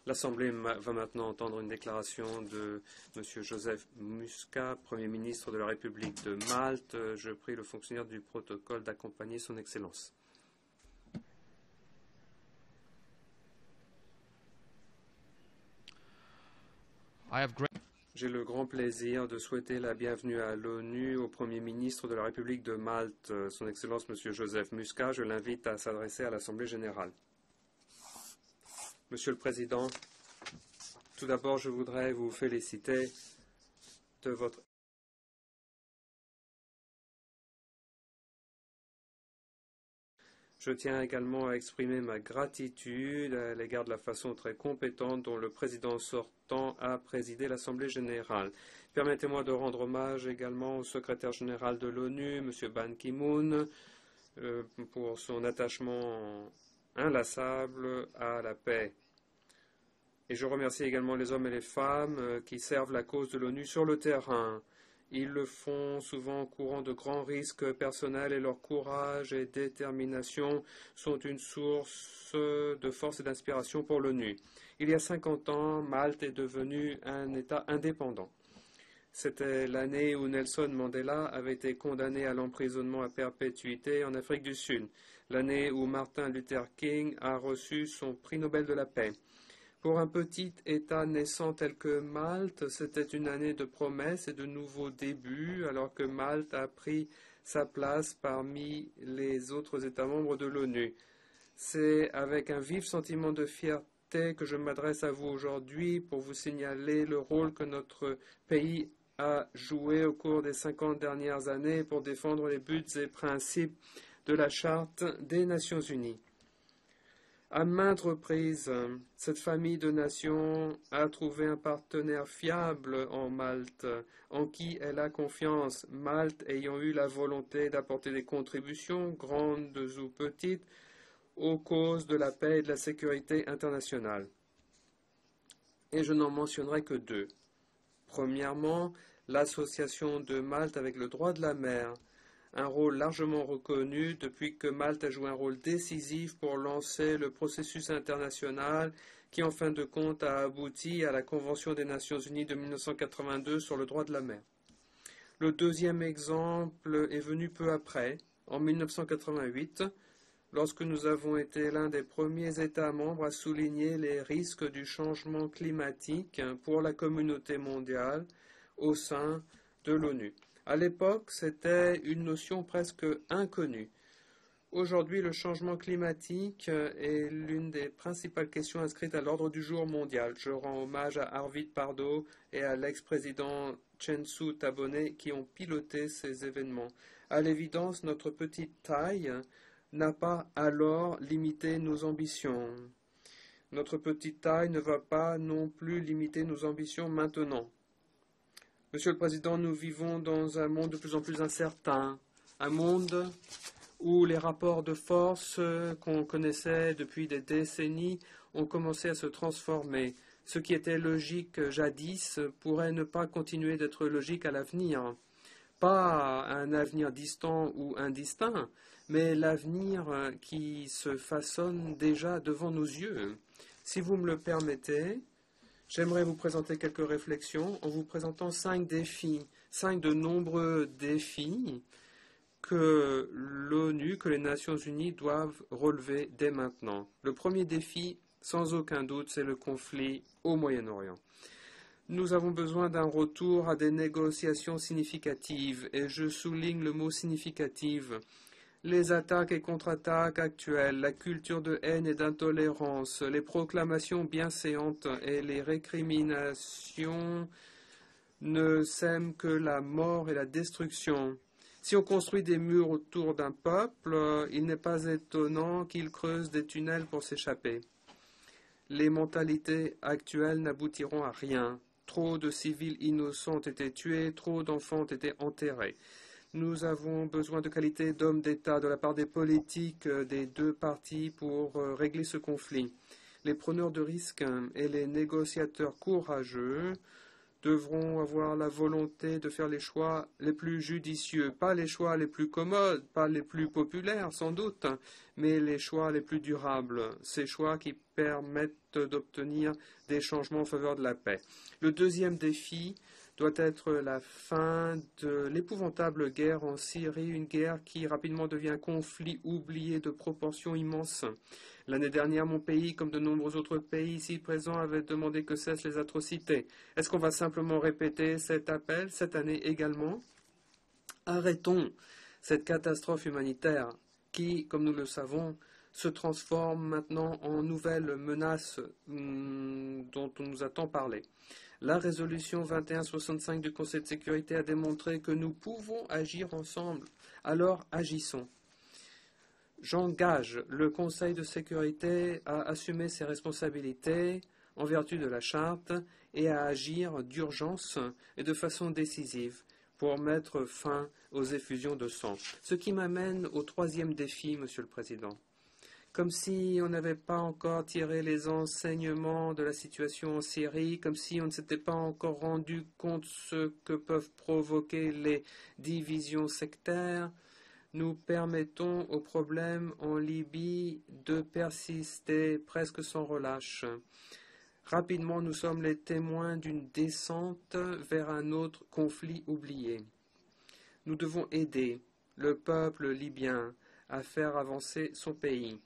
L'Assemblée va maintenant entendre une déclaration de M. Joseph Muscat, Premier ministre de la République de Malte. Je prie le fonctionnaire du protocole d'accompagner son Excellence. J'ai le grand plaisir de souhaiter la bienvenue à l'ONU au Premier ministre de la République de Malte, son Excellence M. Joseph Muscat. Je l'invite à s'adresser à l'Assemblée générale. Monsieur le Président, tout d'abord, je voudrais vous féliciter de votre Je tiens également à exprimer ma gratitude à l'égard de la façon très compétente dont le président sortant a présidé l'Assemblée générale. Permettez-moi de rendre hommage également au secrétaire général de l'ONU, M. Ban Ki-moon, pour son attachement inlassable à la paix. Et je remercie également les hommes et les femmes qui servent la cause de l'ONU sur le terrain. Ils le font souvent courant de grands risques personnels et leur courage et détermination sont une source de force et d'inspiration pour l'ONU. Il y a 50 ans, Malte est devenue un État indépendant. C'était l'année où Nelson Mandela avait été condamné à l'emprisonnement à perpétuité en Afrique du Sud, l'année où Martin Luther King a reçu son prix Nobel de la paix. Pour un petit État naissant tel que Malte, c'était une année de promesses et de nouveaux débuts, alors que Malte a pris sa place parmi les autres États membres de l'ONU. C'est avec un vif sentiment de fierté que je m'adresse à vous aujourd'hui pour vous signaler le rôle que notre pays a joué au cours des 50 dernières années pour défendre les buts et principes de la Charte des Nations Unies. À maintes reprises, cette famille de nations a trouvé un partenaire fiable en Malte, en qui elle a confiance, Malte ayant eu la volonté d'apporter des contributions, grandes ou petites, aux causes de la paix et de la sécurité internationale. Et je n'en mentionnerai que deux. Premièrement, l'association de Malte avec le droit de la mer, un rôle largement reconnu depuis que Malte a joué un rôle décisif pour lancer le processus international qui, en fin de compte, a abouti à la Convention des Nations Unies de 1982 sur le droit de la mer. Le deuxième exemple est venu peu après, en 1988, lorsque nous avons été l'un des premiers États membres à souligner les risques du changement climatique pour la communauté mondiale au sein de l'ONU. À l'époque, c'était une notion presque inconnue. Aujourd'hui, le changement climatique est l'une des principales questions inscrites à l'ordre du jour mondial. Je rends hommage à Arvid Pardo et à l'ex-président Chensu Tabone qui ont piloté ces événements. À l'évidence, notre petite taille n'a pas alors limité nos ambitions. Notre petite taille ne va pas non plus limiter nos ambitions maintenant. Monsieur le Président, nous vivons dans un monde de plus en plus incertain, un monde où les rapports de force qu'on connaissait depuis des décennies ont commencé à se transformer. Ce qui était logique jadis pourrait ne pas continuer d'être logique à l'avenir. Pas un avenir distant ou indistinct, mais l'avenir qui se façonne déjà devant nos yeux. Si vous me le permettez, j'aimerais vous présenter quelques réflexions en vous présentant 5 défis, 5 de nombreux défis que l'ONU, que les Nations Unies doivent relever dès maintenant. Le premier défi, sans aucun doute, c'est le conflit au Moyen-Orient. Nous avons besoin d'un retour à des négociations significatives, et je souligne le mot significative. Les attaques et contre-attaques actuelles, la culture de haine et d'intolérance, les proclamations bienséantes et les récriminations ne sèment que la mort et la destruction. Si on construit des murs autour d'un peuple, il n'est pas étonnant qu'il creuse des tunnels pour s'échapper. Les mentalités actuelles n'aboutiront à rien. Trop de civils innocents ont été tués, trop d'enfants ont été enterrés. Nous avons besoin de qualité d'hommes d'État de la part des politiques des deux parties pour régler ce conflit. Les preneurs de risques et les négociateurs courageux devront avoir la volonté de faire les choix les plus judicieux, pas les choix les plus commodes, pas les plus populaires sans doute, mais les choix les plus durables, ces choix qui permettent d'obtenir des changements en faveur de la paix. Le deuxième défi doit être la fin de l'épouvantable guerre en Syrie, une guerre qui rapidement devient un conflit oublié de proportions immenses. L'année dernière, mon pays, comme de nombreux autres pays ici présents, avait demandé que cessent les atrocités. Est-ce qu'on va simplement répéter cet appel cette année également? Arrêtons cette catastrophe humanitaire qui, comme nous le savons, se transforme maintenant en nouvelle menace dont on nous a tant parlé. La résolution 2165 du Conseil de sécurité a démontré que nous pouvons agir ensemble. Alors agissons. J'engage le Conseil de sécurité à assumer ses responsabilités en vertu de la charte et à agir d'urgence et de façon décisive pour mettre fin aux effusions de sang. Ce qui m'amène au troisième défi, Monsieur le Président. Comme si on n'avait pas encore tiré les enseignements de la situation en Syrie, comme si on ne s'était pas encore rendu compte de ce que peuvent provoquer les divisions sectaires, nous permettons au problème en Libye de persister presque sans relâche. Rapidement, nous sommes les témoins d'une descente vers un autre conflit oublié. Nous devons aider le peuple libyen à faire avancer son pays.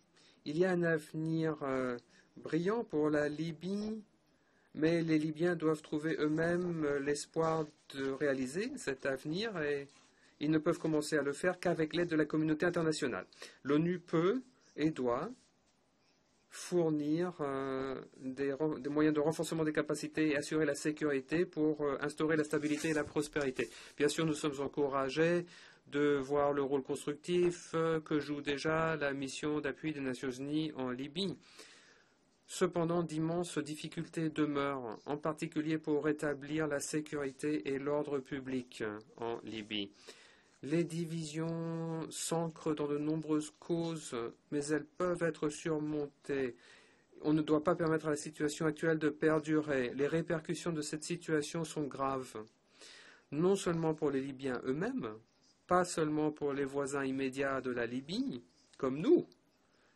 Il y a un avenir brillant pour la Libye, mais les Libyens doivent trouver eux-mêmes l'espoir de réaliser cet avenir et ils ne peuvent commencer à le faire qu'avec l'aide de la communauté internationale. L'ONU peut et doit fournir des moyens de renforcement des capacités et assurer la sécurité pour instaurer la stabilité et la prospérité. Bien sûr, nous sommes encouragés de voir le rôle constructif que joue déjà la mission d'appui des Nations Unies en Libye. Cependant, d'immenses difficultés demeurent, en particulier pour rétablir la sécurité et l'ordre public en Libye. Les divisions s'ancrent dans de nombreuses causes, mais elles peuvent être surmontées. On ne doit pas permettre à la situation actuelle de perdurer. Les répercussions de cette situation sont graves, non seulement pour les Libyens eux-mêmes, pas seulement pour les voisins immédiats de la Libye, comme nous,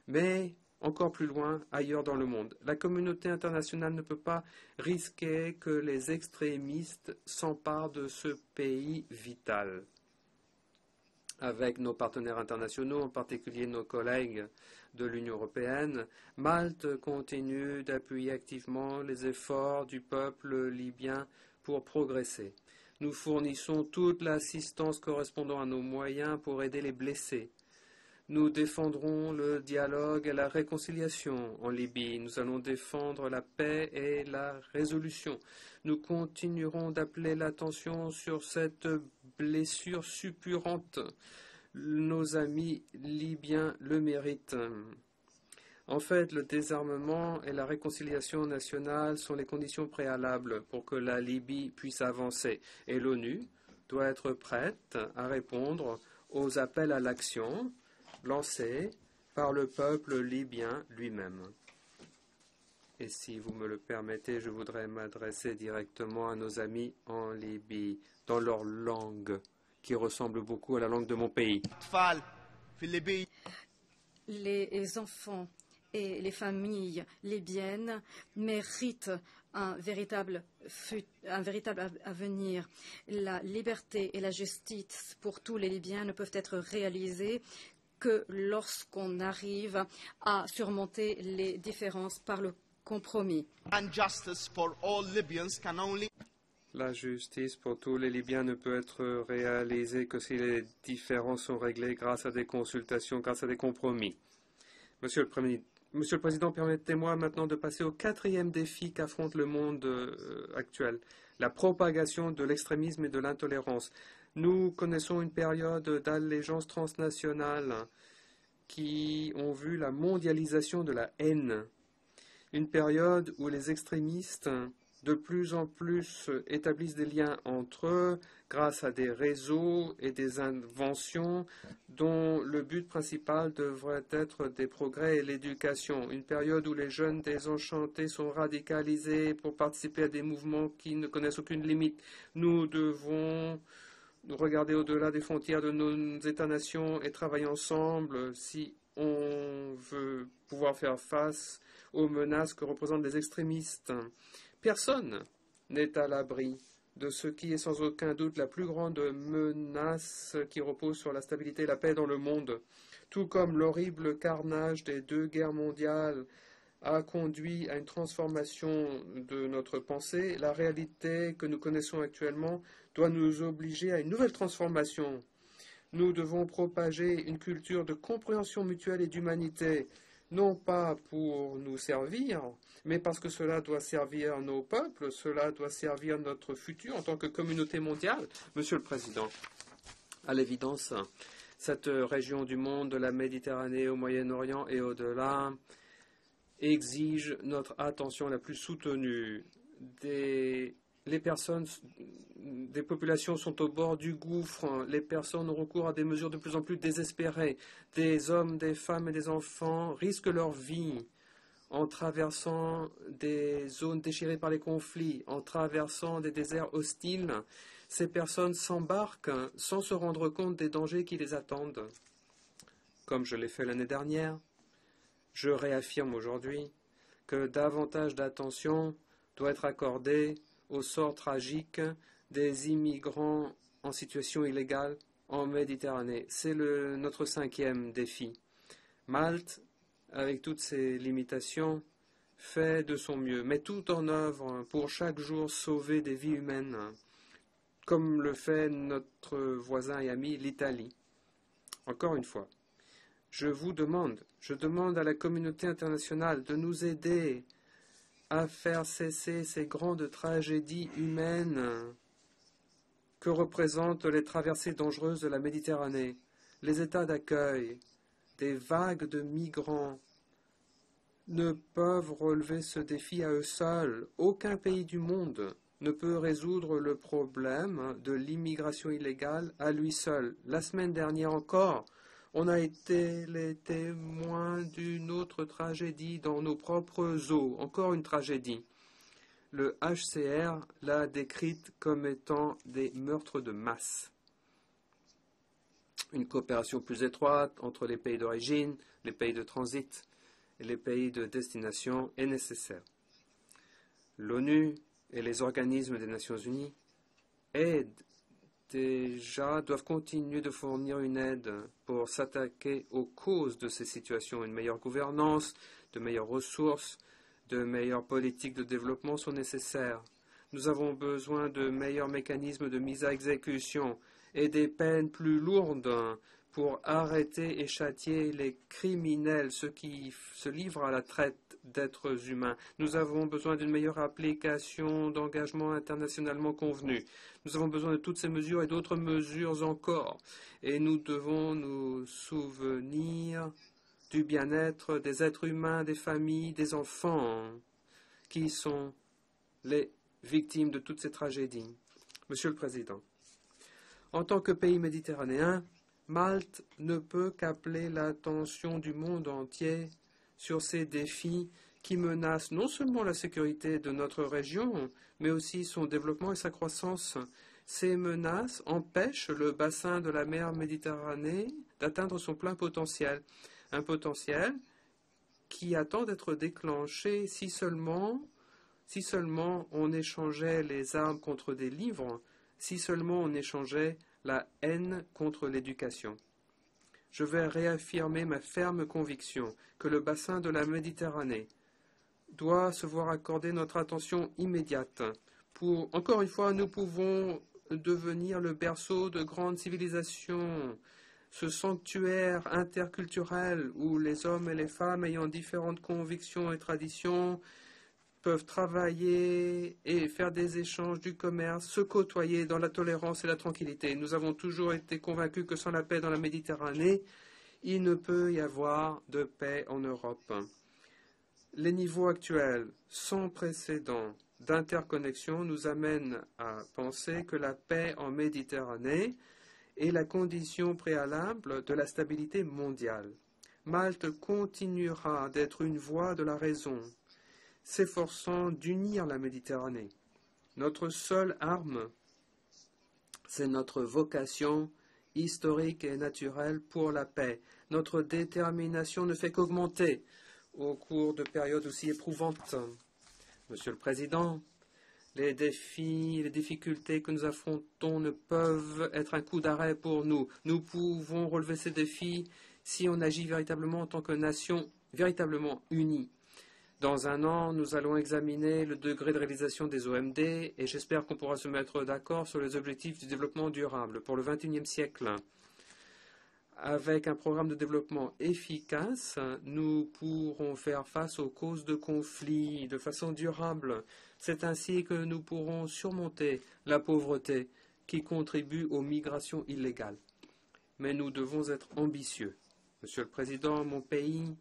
mais encore plus loin, ailleurs dans le monde. La communauté internationale ne peut pas risquer que les extrémistes s'emparent de ce pays vital. Avec nos partenaires internationaux, en particulier nos collègues de l'Union européenne, Malte continue d'appuyer activement les efforts du peuple libyen pour progresser. Nous fournissons toute l'assistance correspondant à nos moyens pour aider les blessés. Nous défendrons le dialogue et la réconciliation en Libye. Nous allons défendre la paix et la résolution. Nous continuerons d'appeler l'attention sur cette blessure suppurante. Nos amis libyens le méritent. En fait, le désarmement et la réconciliation nationale sont les conditions préalables pour que la Libye puisse avancer. Et l'ONU doit être prête à répondre aux appels à l'action lancés par le peuple libyen lui-même. Et si vous me le permettez, je voudrais m'adresser directement à nos amis en Libye, dans leur langue, qui ressemble beaucoup à la langue de mon pays. Les enfants et les familles libyennes méritent un véritable avenir. La liberté et la justice pour tous les Libyens ne peuvent être réalisées que lorsqu'on arrive à surmonter les différences par le compromis. La justice pour tous les Libyens ne peut être réalisée que si les différences sont réglées grâce à des consultations, grâce à des compromis. Monsieur le Président, permettez-moi maintenant de passer au quatrième défi qu'affronte le monde actuel, la propagation de l'extrémisme et de l'intolérance. Nous connaissons une période d'allégeance transnationale qui ont vu la mondialisation de la haine, une période où les extrémistes de plus en plus établissent des liens entre eux grâce à des réseaux et des inventions dont le but principal devrait être des progrès et l'éducation. Une période où les jeunes désenchantés sont radicalisés pour participer à des mouvements qui ne connaissent aucune limite. Nous devons regarder au-delà des frontières de nos États-nations et travailler ensemble si on veut pouvoir faire face aux menaces que représentent les extrémistes. Personne n'est à l'abri de ce qui est sans aucun doute la plus grande menace qui repose sur la stabilité et la paix dans le monde. Tout comme l'horrible carnage des 2 guerres mondiales a conduit à une transformation de notre pensée, la réalité que nous connaissons actuellement doit nous obliger à une nouvelle transformation. Nous devons propager une culture de compréhension mutuelle et d'humanité, non pas pour nous servir, mais parce que cela doit servir nos peuples, cela doit servir notre futur en tant que communauté mondiale. Monsieur le Président, à l'évidence, cette région du monde, de la Méditerranée au Moyen-Orient et au-delà, exige notre attention la plus soutenue. Des populations sont au bord du gouffre. Les personnes ont recours à des mesures de plus en plus désespérées. Des hommes, des femmes et des enfants risquent leur vie en traversant des zones déchirées par les conflits, en traversant des déserts hostiles. Ces personnes s'embarquent sans se rendre compte des dangers qui les attendent. Comme je l'ai fait l'année dernière, je réaffirme aujourd'hui que davantage d'attention doit être accordée au sort tragique des immigrants en situation illégale en Méditerranée. C'est notre 5e défi. Malte, avec toutes ses limitations, fait de son mieux, met tout en œuvre pour chaque jour sauver des vies humaines, comme le fait notre voisin et ami l'Italie. Encore une fois, je demande à la communauté internationale de nous aider à faire cesser ces grandes tragédies humaines que représentent les traversées dangereuses de la Méditerranée, les États d'accueil, des vagues de migrants ne peuvent relever ce défi à eux seuls. Aucun pays du monde ne peut résoudre le problème de l'immigration illégale à lui seul. La semaine dernière encore, on a été les témoins d'une autre tragédie dans nos propres eaux. Encore une tragédie. Le HCR l'a décrite comme étant des meurtres de masse. Une coopération plus étroite entre les pays d'origine, les pays de transit et les pays de destination est nécessaire. L'ONU et les organismes des Nations Unies doivent continuer de fournir une aide pour s'attaquer aux causes de ces situations. Une meilleure gouvernance, de meilleures ressources, de meilleures politiques de développement sont nécessaires. Nous avons besoin de meilleurs mécanismes de mise à exécution et des peines plus lourdes pour arrêter et châtier les criminels, ceux qui se livrent à la traite d'êtres humains. Nous avons besoin d'une meilleure application d'engagements internationalement convenus. Nous avons besoin de toutes ces mesures et d'autres mesures encore. Et nous devons nous souvenir du bien-être des êtres humains, des familles, des enfants qui sont les victimes de toutes ces tragédies. Monsieur le Président, en tant que pays méditerranéen, Malte ne peut qu'appeler l'attention du monde entier sur ces défis qui menacent non seulement la sécurité de notre région, mais aussi son développement et sa croissance. Ces menaces empêchent le bassin de la mer Méditerranée d'atteindre son plein potentiel. Un potentiel qui attend d'être déclenché si seulement on échangeait les armes contre des livres, si seulement on échangeait la haine contre l'éducation. Je vais réaffirmer ma ferme conviction que le bassin de la Méditerranée doit se voir accorder notre attention immédiate. Encore une fois, nous pouvons devenir le berceau de grandes civilisations, ce sanctuaire interculturel où les hommes et les femmes ayant différentes convictions et traditions peuvent travailler et faire des échanges, du commerce, se côtoyer dans la tolérance et la tranquillité. Nous avons toujours été convaincus que sans la paix dans la Méditerranée, il ne peut y avoir de paix en Europe. Les niveaux actuels, sans précédent, d'interconnexion nous amène à penser que la paix en Méditerranée est la condition préalable de la stabilité mondiale. Malte continuera d'être une voix de la raison, s'efforçant d'unir la Méditerranée. Notre seule arme, c'est notre vocation historique et naturelle pour la paix. Notre détermination ne fait qu'augmenter au cours de périodes aussi éprouvantes. Monsieur le Président, les défis, les difficultés que nous affrontons ne peuvent être un coup d'arrêt pour nous. Nous pouvons relever ces défis si on agit véritablement en tant que nation véritablement unie. Dans un an, nous allons examiner le degré de réalisation des OMD et j'espère qu'on pourra se mettre d'accord sur les objectifs du développement durable pour le XXIe siècle. Avec un programme de développement efficace, nous pourrons faire face aux causes de conflits de façon durable. C'est ainsi que nous pourrons surmonter la pauvreté qui contribue aux migrations illégales. Mais nous devons être ambitieux. Monsieur le Président, mon pays,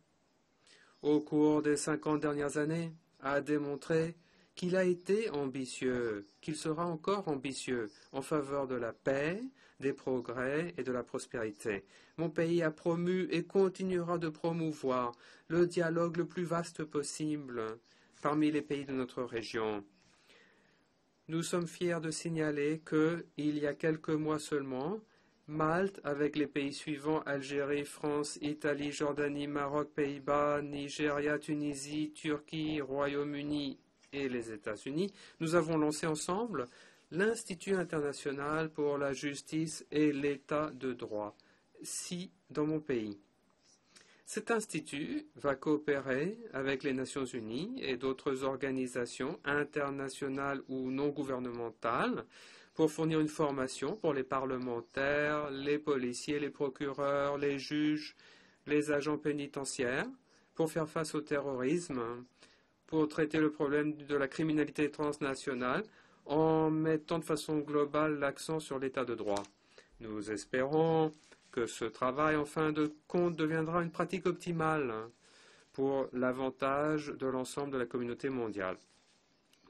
au cours des 50 dernières années, a démontré qu'il a été ambitieux, qu'il sera encore ambitieux en faveur de la paix, des progrès et de la prospérité. Mon pays a promu et continuera de promouvoir le dialogue le plus vaste possible parmi les pays de notre région. Nous sommes fiers de signaler que, il y a quelques mois seulement, Malte, avec les pays suivants, Algérie, France, Italie, Jordanie, Maroc, Pays-Bas, Nigeria, Tunisie, Turquie, Royaume-Uni et les États-Unis, nous avons lancé ensemble l'Institut international pour la justice et l'état de droit, SI dans mon pays. Cet institut va coopérer avec les Nations unies et d'autres organisations internationales ou non gouvernementales pour fournir une formation pour les parlementaires, les policiers, les procureurs, les juges, les agents pénitentiaires, pour faire face au terrorisme, pour traiter le problème de la criminalité transnationale, en mettant de façon globale l'accent sur l'état de droit. Nous espérons que ce travail, en fin de compte, deviendra une pratique optimale pour l'avantage de l'ensemble de la communauté mondiale.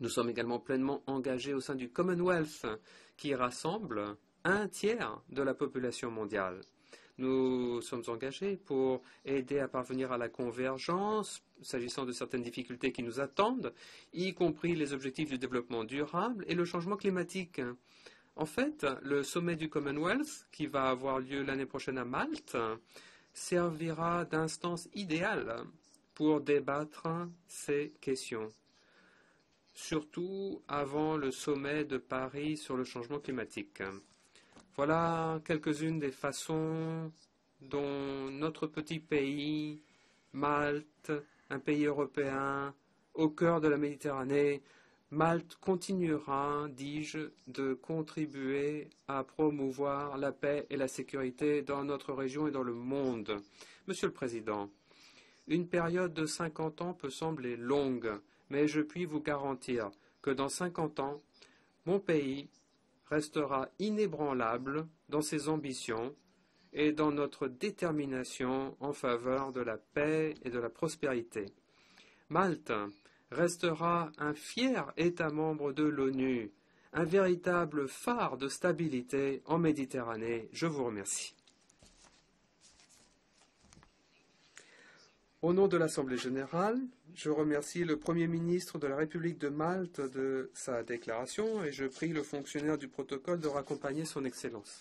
Nous sommes également pleinement engagés au sein du Commonwealth, qui rassemble un tiers de la population mondiale. Nous sommes engagés pour aider à parvenir à la convergence s'agissant de certaines difficultés qui nous attendent, y compris les objectifs du développement durable et le changement climatique. En fait, le sommet du Commonwealth, qui va avoir lieu l'année prochaine à Malte, servira d'instance idéale pour débattre ces questions, surtout avant le sommet de Paris sur le changement climatique. Voilà quelques-unes des façons dont notre petit pays, Malte, un pays européen, au cœur de la Méditerranée, Malte continuera, dis-je, de contribuer à promouvoir la paix et la sécurité dans notre région et dans le monde. Monsieur le Président, une période de 50 ans peut sembler longue, mais je puis vous garantir que dans 50 ans, mon pays restera inébranlable dans ses ambitions et dans notre détermination en faveur de la paix et de la prospérité. Malte restera un fier État membre de l'ONU, un véritable phare de stabilité en Méditerranée. Je vous remercie. Au nom de l'Assemblée générale, je remercie le Premier ministre de la République de Malte de sa déclaration et je prie le fonctionnaire du protocole de raccompagner son Excellence.